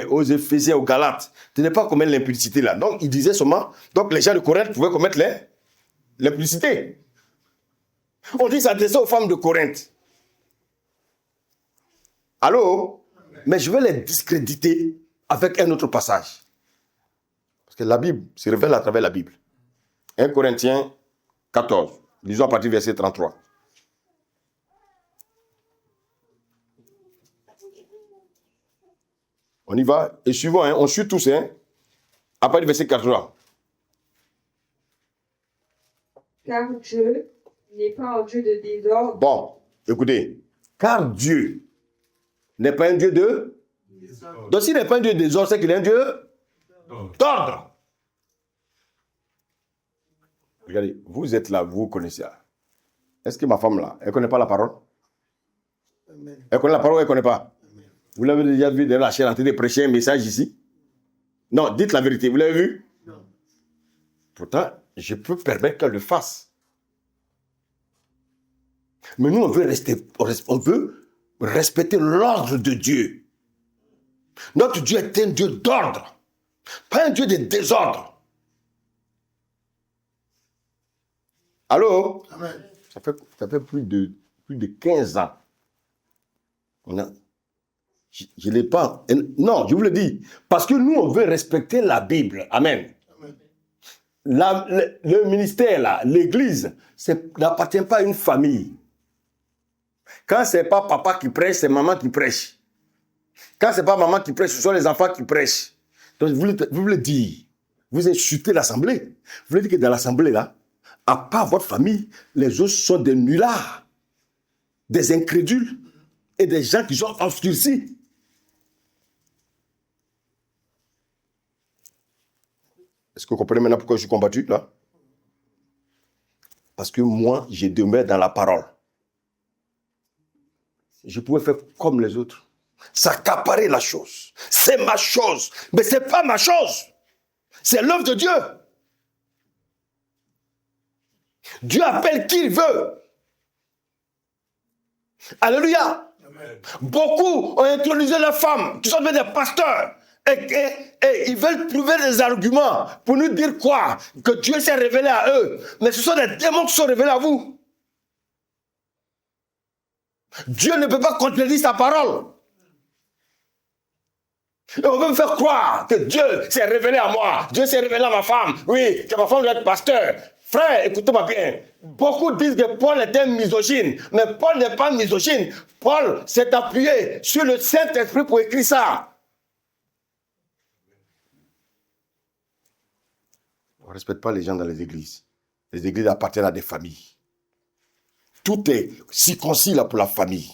aux Éphésiens, aux Galates, tu n'es pas commettre l'impudicité là. Donc, il disait seulement, donc les gens de Corinthe pouvaient commettre l'impudicité. On dit ça s'adressait aux femmes de Corinthe. Allô? Mais je vais les discréditer avec un autre passage. Parce que la Bible se révèle à travers la Bible. 1 Corinthiens 14. Lisons à partir du verset 33. On y va. Et suivant, on suit tous. À partir du verset 83. Car Dieu n'est pas un Dieu de désordre. Bon, écoutez. Car Dieu n'est pas un Dieu de désordre. Donc s'il n'est pas un Dieu de désordre, c'est qu'il est un Dieu d'ordre. Regardez, vous êtes là, vous connaissez. Est-ce que ma femme là, elle ne connaît pas la parole? Amen. Elle connaît la parole ou elle ne connaît pas? Amen. Vous l'avez déjà vu dans la chaîne en train de prêcher un message ici? Non, dites la vérité, vous l'avez vu? Non. Pourtant, je peux permettre qu'elle le fasse. Mais nous, on veut respecter l'ordre de Dieu. Notre Dieu est un Dieu d'ordre, pas un Dieu de désordre. Allô? Amen. Ça fait plus de 15 ans. Je ne l'ai pas. Non, je vous le dis. Parce que nous, on veut respecter la Bible. Amen. Le ministère, là, l'église, n'appartient pas à une famille. Quand ce n'est pas papa qui prêche, c'est maman qui prêche. Quand ce n'est pas maman qui prêche, ce sont les enfants qui prêchent. Donc, vous voulez dire, vous insultez l'assemblée. Vous voulez dire que dans l'assemblée, là, à part votre famille, les autres sont des nullards, des incrédules et des gens qui sont obscurcis. Est-ce que vous comprenez maintenant pourquoi je suis combattu, là? Parce que moi, je demeure dans la parole. Je pouvais faire comme les autres. S'accaparer la chose. C'est ma chose. Mais ce n'est pas ma chose. C'est l'œuvre de Dieu. Dieu appelle qui il veut. Alléluia. Amen. Beaucoup ont intronisé les femmes qui sont devenues des pasteurs. Et ils veulent trouver des arguments pour nous dire quoi? Que Dieu s'est révélé à eux. Mais ce sont des démons qui sont révélés à vous. Dieu ne peut pas contredire sa parole. Et on veut me faire croire que Dieu s'est révélé à moi. Dieu s'est révélé à ma femme. Oui, que ma femme doit être pasteur. Frère, écoutez-moi bien. Beaucoup disent que Paul était misogyne, mais Paul n'est pas misogyne. Paul s'est appuyé sur le Saint-Esprit pour écrire ça. On ne respecte pas les gens dans les églises. Les églises appartiennent à des familles. Tout est circoncis là pour la famille.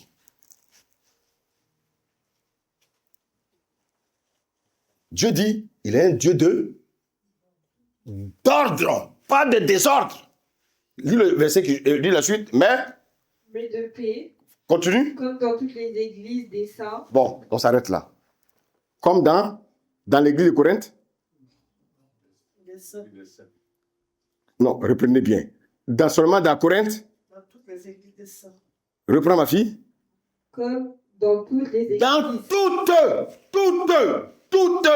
Dieu dit, il est un Dieu d'ordre, pas de désordre. Lis le verset, lis la suite, mais de paix, continue. comme dans toutes les églises des saints. Bon, on s'arrête là. Comme dans l'église de Corinthe. Non, reprenez bien. Seulement dans Corinthe. Dans toutes les églises des saints. Reprends ma fille. Comme dans toutes les églises. Dans toutes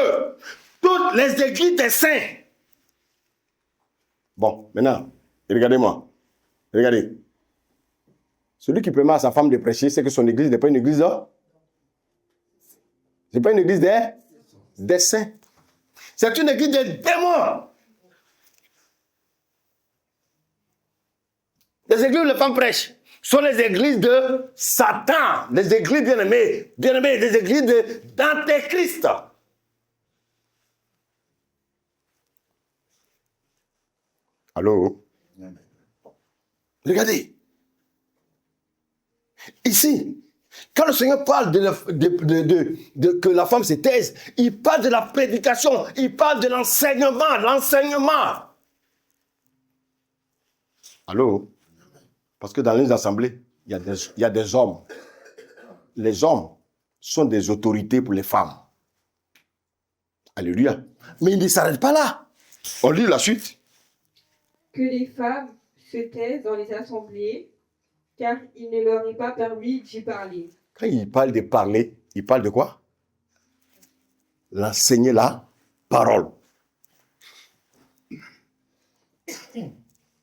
les églises des saints. Bon, maintenant, regardez-moi. Regardez. Celui qui permet à sa femme de prêcher, c'est que son église n'est pas une église là. C'est pas une église des saints. C'est une église des démons. Les églises où les femmes prêchent sont les églises de Satan. Les églises bien-aimées, des églises d'Antéchrist. Allô? Regardez. Ici, quand le Seigneur parle que la femme se taise, il parle de la prédication, il parle de l'enseignement. Allô? Parce que dans les assemblées, il y a des hommes. Les hommes sont des autorités pour les femmes. Alléluia. Mais il ne s'arrête pas là. On lit la suite. Que les femmes se taisent dans les assemblées, car il ne leur est pas permis d'y parler. Quand il parle de parler, il parle de quoi? L'enseigner la parole.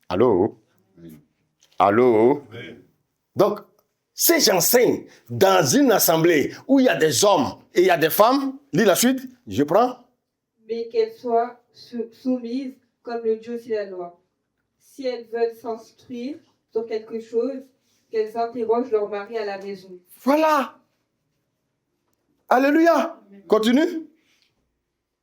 Allô? Allô? Donc, si j'enseigne dans une assemblée où il y a des hommes et il y a des femmes, lis la suite, je prends. Mais qu'elles soient soumises comme le Dieu c'est la loi. Si elles veulent s'instruire sur quelque chose, qu'elles interrogent leur mari à la maison. Voilà. Alléluia. Continue.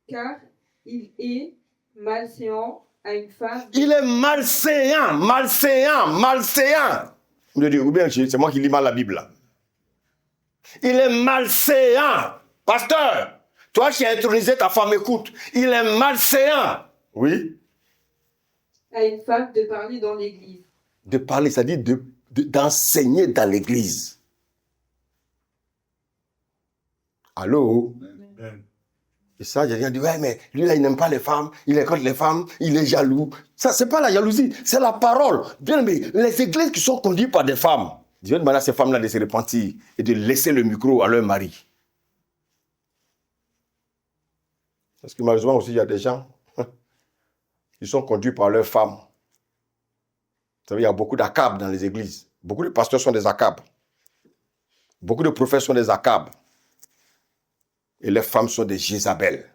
Car il est malséant à une femme. Il est malséant. Je dis, ou bien c'est moi qui lis mal la Bible là. Il est malséant. Pasteur, toi qui as intronisé ta femme, écoute. Il est malséant. Oui. À une femme de parler dans l'église. De parler, c'est-à-dire d'enseigner dans l'église. Allô? Amen. Et ça, j'ai dit, ouais, mais lui là, il n'aime pas les femmes, il est contre les femmes, il est jaloux. Ça, c'est pas la jalousie, c'est la parole. Bien aimé, les églises qui sont conduites par des femmes, Dieu demande à ces femmes-là de se repentir et de laisser le micro à leur mari. Parce que malheureusement aussi, il y a des gens qui sont conduits par leurs femmes. Vous savez, il y a beaucoup d'acabes dans les églises. Beaucoup de pasteurs sont des acabes. Beaucoup de prophètes sont des acabes. Et les femmes sont des Jézabel.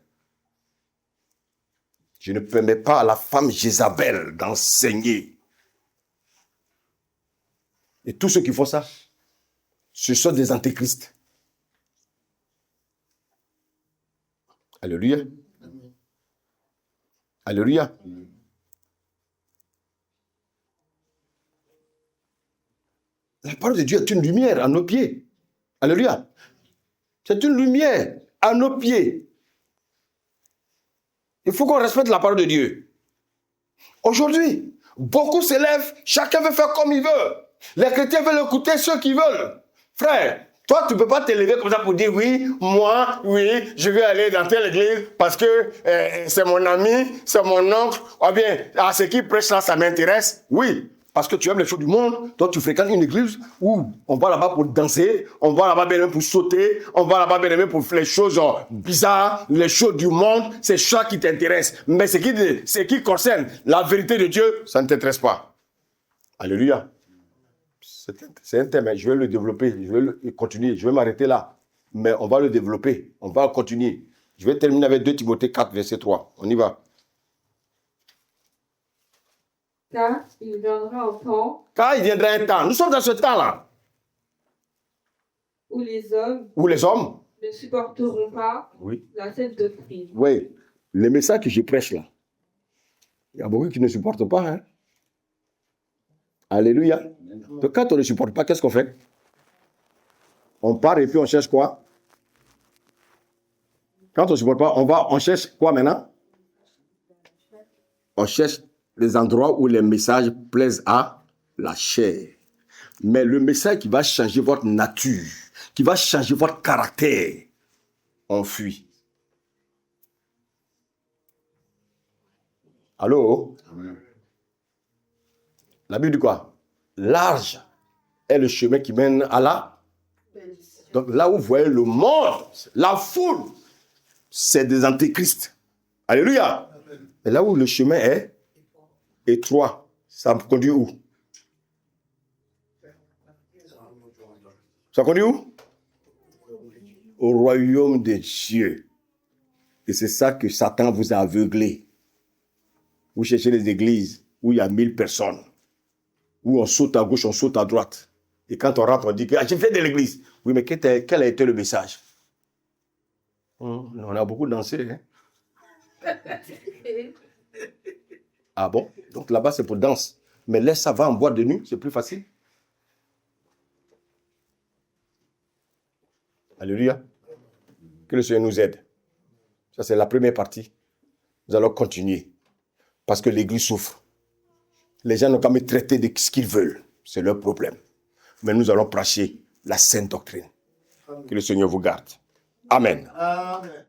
Je ne permets pas à la femme Jézabel d'enseigner. Et tous ceux qui font ça, ce sont des antéchrists. Alléluia. Alléluia. La parole de Dieu est une lumière à nos pieds. Alléluia. C'est une lumière à nos pieds. Il faut qu'on respecte la parole de Dieu. Aujourd'hui, beaucoup s'élèvent, chacun veut faire comme il veut. Les chrétiens veulent écouter ceux qui veulent. Frère, toi, tu ne peux pas t'élever comme ça pour dire oui, moi, oui, je vais aller dans telle église parce que c'est mon ami, c'est mon oncle, ou bien, ce qui prêche là, ça m'intéresse. Oui, parce que tu aimes les choses du monde, donc tu fréquentes une église où on va là-bas pour danser, on va là-bas bien pour sauter, on va là-bas bien pour faire les choses bizarres, les choses du monde, c'est ça qui t'intéresse. Mais ce qui concerne la vérité de Dieu, ça ne t'intéresse pas. Alléluia. C'est un thème, je vais le développer, je vais le continuer, je vais m'arrêter là. Mais on va le développer, on va continuer. Je vais terminer avec 2 Timothée 4, verset 3. On y va. Car il viendra un temps Car il viendra un temps. Nous sommes dans ce temps-là où les hommes où les hommes, ne supporteront pas oui, la saine doctrine. oui, les messages que je prêche là, il y a beaucoup qui ne supportent pas. Hein? Alléluia. Donc quand on ne supporte pas, qu'est-ce qu'on fait? On part et puis on cherche quoi? Quand on ne supporte pas, on cherche quoi maintenant? On cherche les endroits où les messages plaisent à la chair. Mais le message qui va changer votre nature, qui va changer votre caractère, on fuit. Allô? La Bible dit quoi? Large est le chemin qui mène à la... Donc là où vous voyez le monde, la foule, c'est des antéchrists. Alléluia. Mais là où le chemin est étroit, ça conduit où? Ça conduit où? Au royaume de Dieu. Et c'est ça que Satan vous a aveuglé. Vous cherchez les églises où il y a 1000 personnes, où on saute à gauche, on saute à droite. Et quand on rentre, on dit que j'ai fait de l'église. Oui, mais quel a été le message? On a beaucoup dansé. Hein? Ah bon? Donc là-bas, c'est pour danse. Mais laisse ça va en boîte de nuit, c'est plus facile. Alléluia. Que le Seigneur nous aide. Ça, c'est la première partie. Nous allons continuer. Parce que l'église souffre. Les gens n'ont qu'à me traiter de ce qu'ils veulent. C'est leur problème. Mais nous allons prêcher la sainte doctrine. Que le Seigneur vous garde. Amen. Amen.